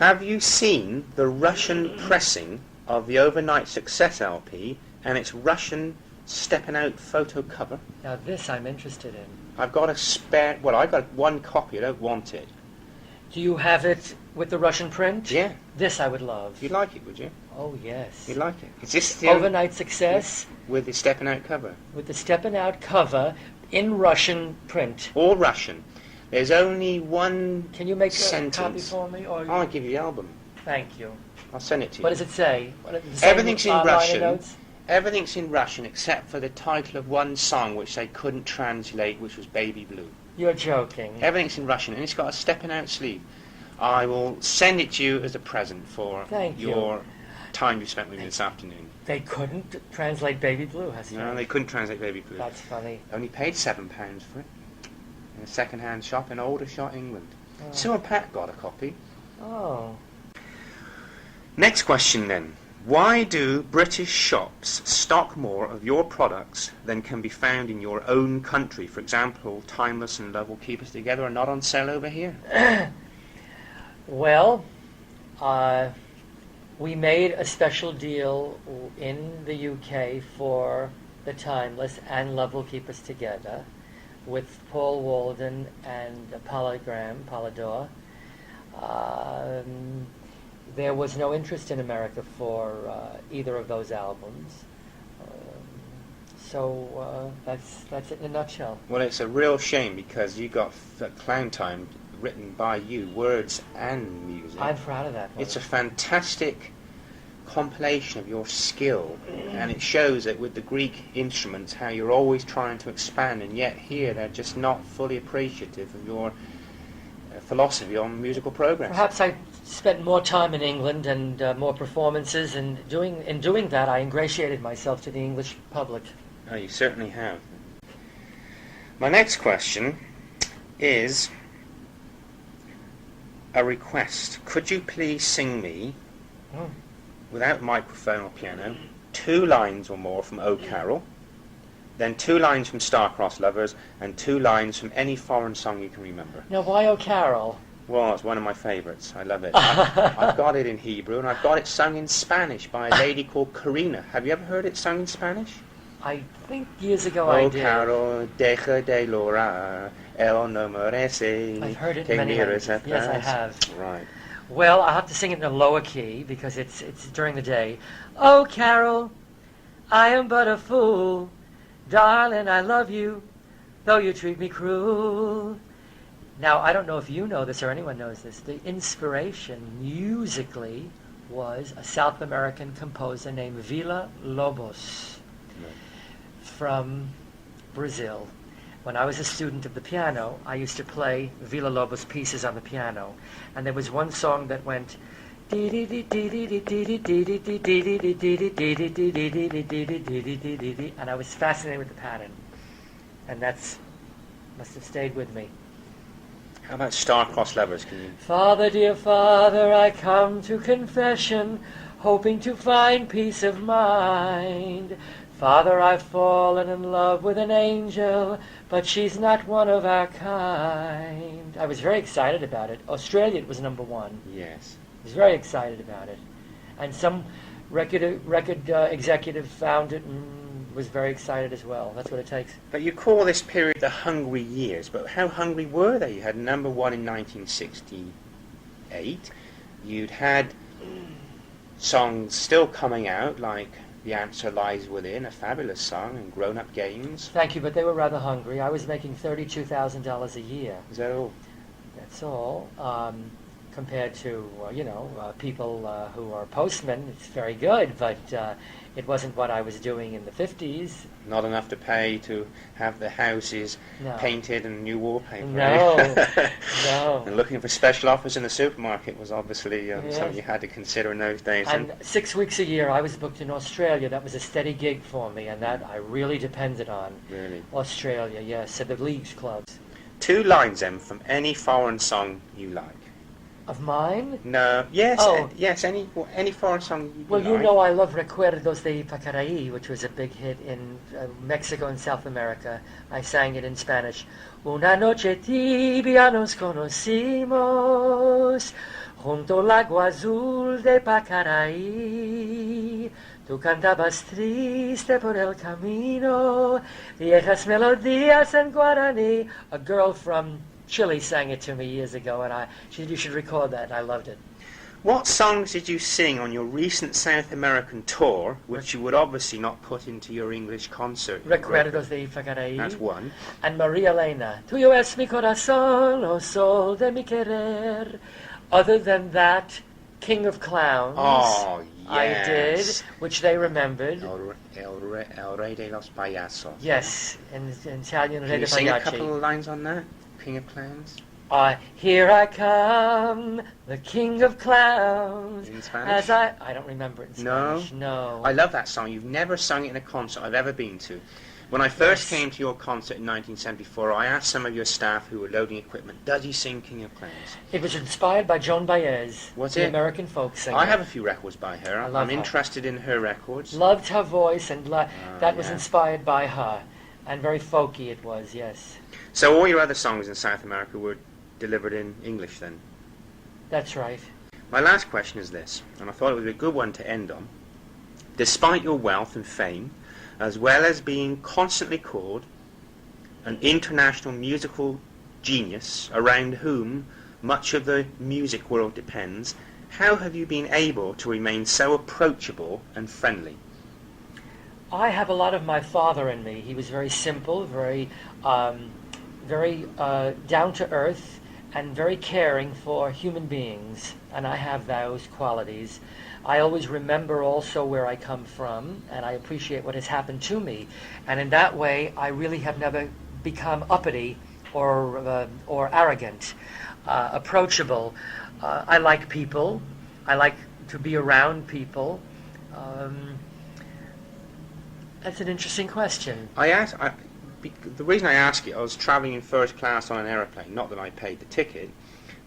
Have you seen the Russian pressing of the Overnight Success LP and its Russian stepping out photo cover? Now this I'm interested in. I've got a spare... Well, I've got one copy. I don't want it. Do you have it with the Russian print? Yeah. This I would love. You'd like it, would you? Oh, yes. You'd like it. Is this the Overnight Success with the stepping out cover? with the stepping out cover in Russian print. All Russian. There's only one Can you make sentence. a copy for me? Or I'll give you the album. Thank you. I'll send it to you. What does it say? The same Everything's in liner Russian. notes? Everything's in Russian except for the title of one song which they couldn't translate, which was Baby Blue. You're joking. Everything's in Russian, and it's got a stepping out sleeve. I will send it to you as a present for Thank your time you spent with me this afternoon. They couldn't translate Baby Blue, has it? No, they couldn't translate Baby Blue. That's funny. Only paid £7 for it in a second-hand shop in Aldershot, England. Oh. So Pat got a copy. Oh. Next question then. Why do British shops stock more of your products than can be found in your own country? For example, Timeless and Love Will Keep Us Together are not on sale over here. Well, we made a special deal in the UK for the Timeless and Love Will Keep Us Together with Paul Walden and Polydor. There was no interest in America for either of those albums. So that's it in a nutshell. Well, it's a real shame because you got Clown Time written by you, words and music. I'm proud of that one. It's a fantastic compilation of your skill, and it shows that with the Greek instruments how you're always trying to expand, and yet here they're just not fully appreciative of your philosophy on musical progress. Perhaps I spent more time in England and more performances, and in doing that I ingratiated myself to the English public. Oh, you certainly have. My next question is a request. Could you please sing me, without microphone or piano, 2 lines or more from O Carol, then 2 lines from Star-Crossed Lovers, and 2 lines from any foreign song you can remember? Now, why O Carol? Well, it's one of my favourites. I love it. I've got it in Hebrew, and I've got it sung in Spanish by a lady called Karina. Have you ever heard it sung in Spanish? I think years ago I did. O Carol, deja de llorar, él no merece. I've heard it que many miras times. Yes, I atrás. have. Right. Well, I'll have to sing it in a lower key because it's during the day. Oh, Carol, I am but a fool. Darling, I love you, though you treat me cruel. Now, I don't know if you know this or anyone knows this. The inspiration musically was a South American composer named Villa Lobos from Brazil. When I was a student of the piano, I used to play Villa Lobos pieces on the piano. And there was one song that went... and I was fascinated with the pattern. And that's must have stayed with me. How about Star-Crossed Lovers? Can you? Father, dear Father, I come to confession, hoping to find peace of mind. Father, I've fallen in love with an angel, but she's not one of our kind. I was very excited about it. Australia, it was #1. Yes. I was very excited about it. And some record executive found it and was very excited as well. That's what it takes. But you call this period the hungry years, but how hungry were they? You had #1 in 1968. You'd had songs still coming out, like The Answer Lies Within, a fabulous song, and Grown Up Games. Thank you, but they were rather hungry. I was making $32,000 a year. Is that all? That's all. Compared to, people who are postmen, it's very good, but it wasn't what I was doing in the 50s. Not enough to pay to have the houses painted and new wallpaper. No, no. And looking for special offers in the supermarket was obviously something you had to consider in those days. And 6 weeks a year I was booked in Australia. That was a steady gig for me, and that I really depended on. Really? Australia, yes, at the Leagues clubs. 2 lines then from any foreign song you like. Of mine? No, yes, Oh. yes, any foreign song you Well, like. you know I love Recuerdos de Ipacaraí, which was a big hit in Mexico and South America. I sang it in Spanish. Una noche tibia nos conocimos, Junto al agua azul de Pacaraí, tú cantabas triste por el camino, viejas melodías en Guarani. A girl from Chile sang it to me years ago, and you should record that. I loved it. What songs did you sing on your recent South American tour, which you would obviously not put into your English concert? Recuerdos de Pacaraí. That's one. And Maria Elena, Tuyo es mi corazón, oh sol de mi querer. Other than that, King of Clowns, Oh, yes. I did, which they remembered. El Rey de los Payasos. Yes, in Italian, Can Re you de sing a Pagliacci. couple of lines on that? King of Clowns? Here I come, the King of Clowns. In Spanish? I don't remember it in Spanish. No. I love that song. You've never sung it in a concert I've ever been to. When I first Yes. came to your concert in 1974, I asked some of your staff who were loading equipment, does he sing King of Clowns? It was inspired by Joan Baez, Was the it? American folk singer. I have a few records by her. I love I'm her. interested in her records. Loved her voice, and that was yeah. inspired by her. And very folky it was, yes. So all your other songs in South America were delivered in English then? That's right. My last question is this, and I thought it would be a good one to end on. Despite your wealth and fame, as well as being constantly called an international musical genius around whom much of the music world depends, how have you been able to remain so approachable and friendly? I have a lot of my father in me. He was very simple, very down to earth, and very caring for human beings, and I have those qualities. I always remember also where I come from, and I appreciate what has happened to me, and in that way I really have never become uppity or arrogant. Approachable. I like people. I like to be around people. That's an interesting question. The reason I ask it, I was travelling in first class on an aeroplane, not that I paid the ticket,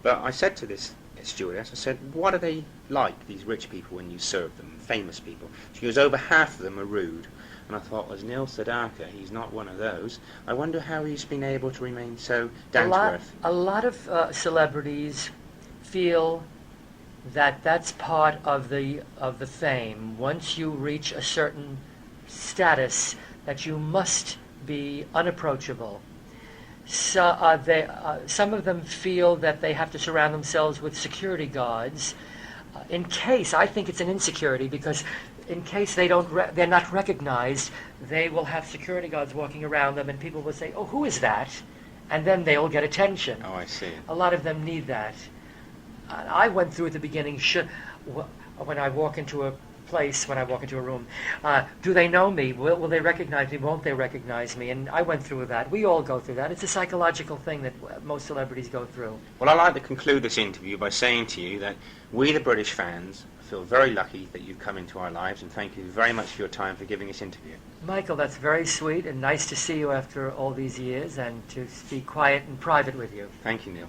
but I said to this stewardess, I said, what are they like, these rich people, when you serve them, famous people? She goes, over half of them are rude. And I thought, as Neil Sedaka, he's not one of those. I wonder how he's been able to remain so down to earth. A lot of celebrities feel that that's part of the fame. Once you reach a certain status, that you must be unapproachable. So some of them feel that they have to surround themselves with security guards in case, I think it's an insecurity, because in case they're not recognized, they will have security guards walking around them, and people will say, oh, who is that? And then they'll get attention. Oh, I see. A lot of them need that. I went through at the beginning, when I walk into a place, when I walk into a room, do they know me? Will they recognize me? Won't they recognize me? And I went through that. We all go through that. It's a psychological thing that most celebrities go through. Well, I'd like to conclude this interview by saying to you that we, the British fans, feel very lucky that you've come into our lives, and thank you very much for your time for giving this interview. Michael, that's very sweet and nice to see you after all these years, and to be quiet and private with you. Thank you, Neil.